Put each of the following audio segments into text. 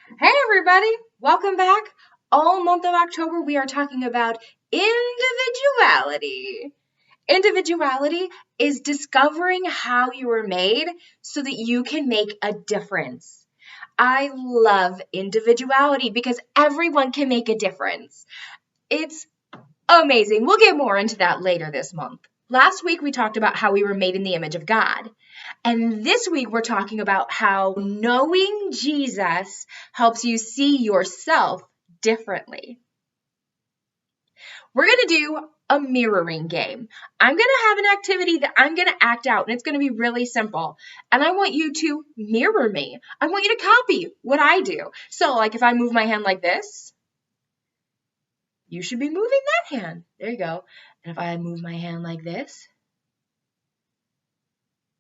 Hey everybody, welcome back. All month of October we are talking about individuality. Individuality is discovering how you were made so that you can make a difference. I love individuality because everyone can make a difference. It's amazing. We'll get more into that later this month. Last week we talked about how we were made in the image of God. And this week we're talking about how knowing Jesus helps you see yourself differently. We're going to do a mirroring game. I'm going to have an activity that I'm going to act out, and it's going to be really simple. And I want you to mirror me. I want you to copy what I do. So, like if I move my hand like this, you should be moving that hand. There you go. And if I move my hand like this,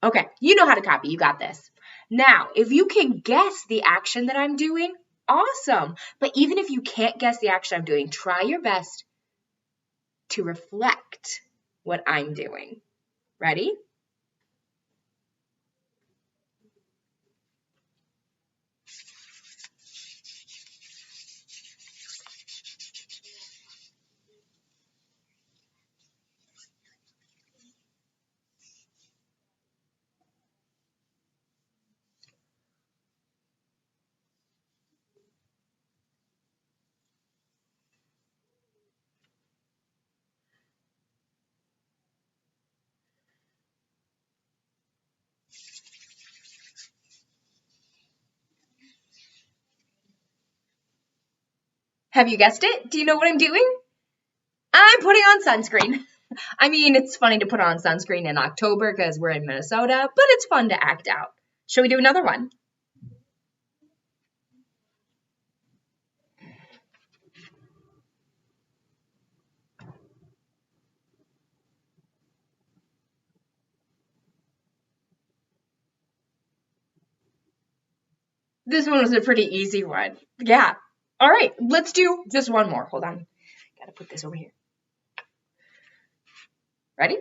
okay, you know how to copy. You got this. Now, if you can guess the action that I'm doing, awesome. But even if you can't guess the action I'm doing, try your best to reflect what I'm doing. Ready? Have you guessed it? Do you know what I'm doing? I'm putting on sunscreen. I mean, it's funny to put on sunscreen in October because we're in Minnesota, but it's fun to act out. Shall we do another one? This one was a pretty easy one. Yeah. All right, let's do just one more. Hold on. Gotta put this over here. Ready?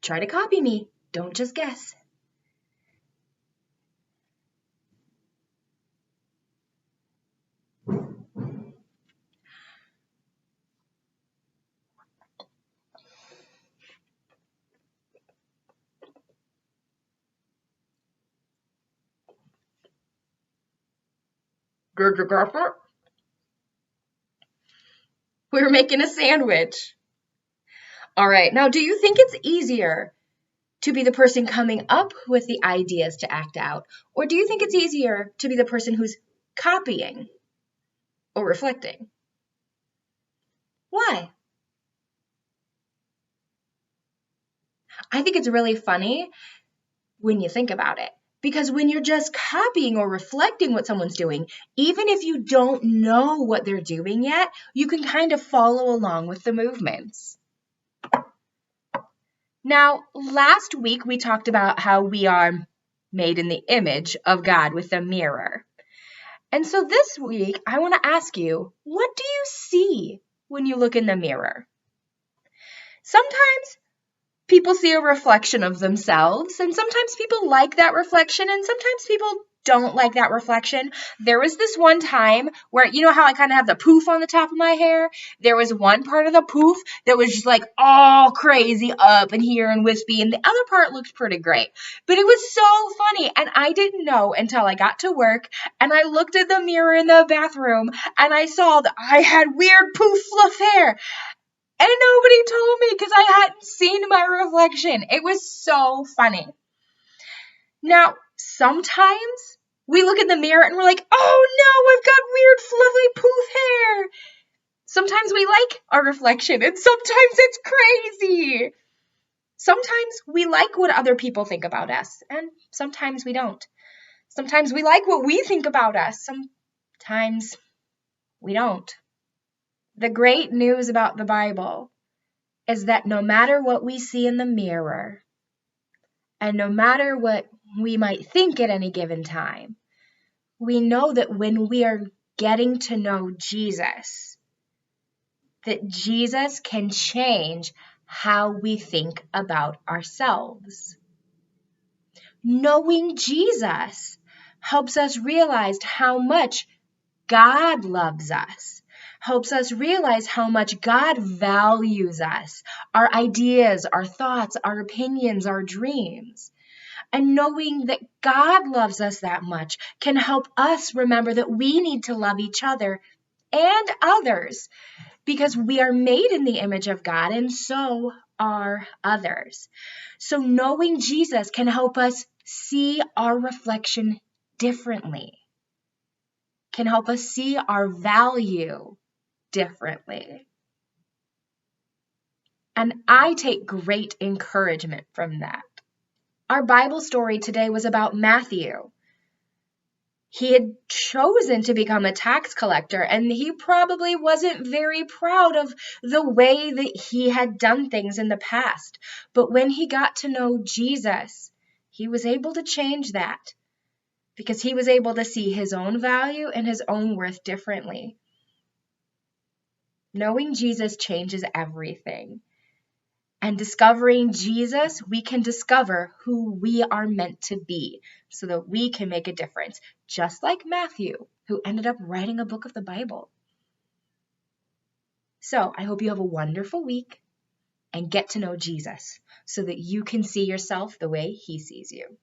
Try to copy me. Don't just guess. Grr. We were making a sandwich. All right. Now, do you think it's easier to be the person coming up with the ideas to act out? Or do you think it's easier to be the person who's copying or reflecting? Why? I think it's really funny when you think about it. Because when you're just copying or reflecting what someone's doing, even if you don't know what they're doing yet, you can kind of follow along with the movements. Now, last week we talked about how we are made in the image of God with a mirror. And so this week, I want to ask you, what do you see when you look in the mirror? Sometimes people see a reflection of themselves, and sometimes people like that reflection, and sometimes people don't like that reflection. There was this one time where, you know how I kind of have the poof on the top of my hair? There was one part of the poof that was just like all crazy up and here and wispy, and the other part looked pretty great. But it was so funny, and I didn't know until I got to work, and I looked at the mirror in the bathroom, and I saw that I had weird poof fluff hair. And nobody told me because I hadn't seen my reflection. It was so funny. Now, sometimes we look in the mirror and we're like, oh no, I've got weird fluffy poof hair. Sometimes we like our reflection and sometimes it's crazy. Sometimes we like what other people think about us and sometimes we don't. Sometimes we like what we think about us. Sometimes we don't. The great news about the Bible is that no matter what we see in the mirror, and no matter what we might think at any given time, we know that when we are getting to know Jesus, that Jesus can change how we think about ourselves. Knowing Jesus helps us realize how much God loves us, helps us realize how much God values us, our ideas, our thoughts, our opinions, our dreams. And knowing that God loves us that much can help us remember that we need to love each other and others because we are made in the image of God and so are others. So knowing Jesus can help us see our reflection differently, can help us see our value differently. And I take great encouragement from that. Our Bible story today was about Matthew. He had chosen to become a tax collector, and he probably wasn't very proud of the way that he had done things in the past. But when he got to know Jesus, he was able to change that because he was able to see his own value and his own worth differently. Knowing Jesus changes everything. And discovering Jesus, we can discover who we are meant to be so that we can make a difference, just like Matthew, who ended up writing a book of the Bible. So I hope you have a wonderful week and get to know Jesus so that you can see yourself the way he sees you.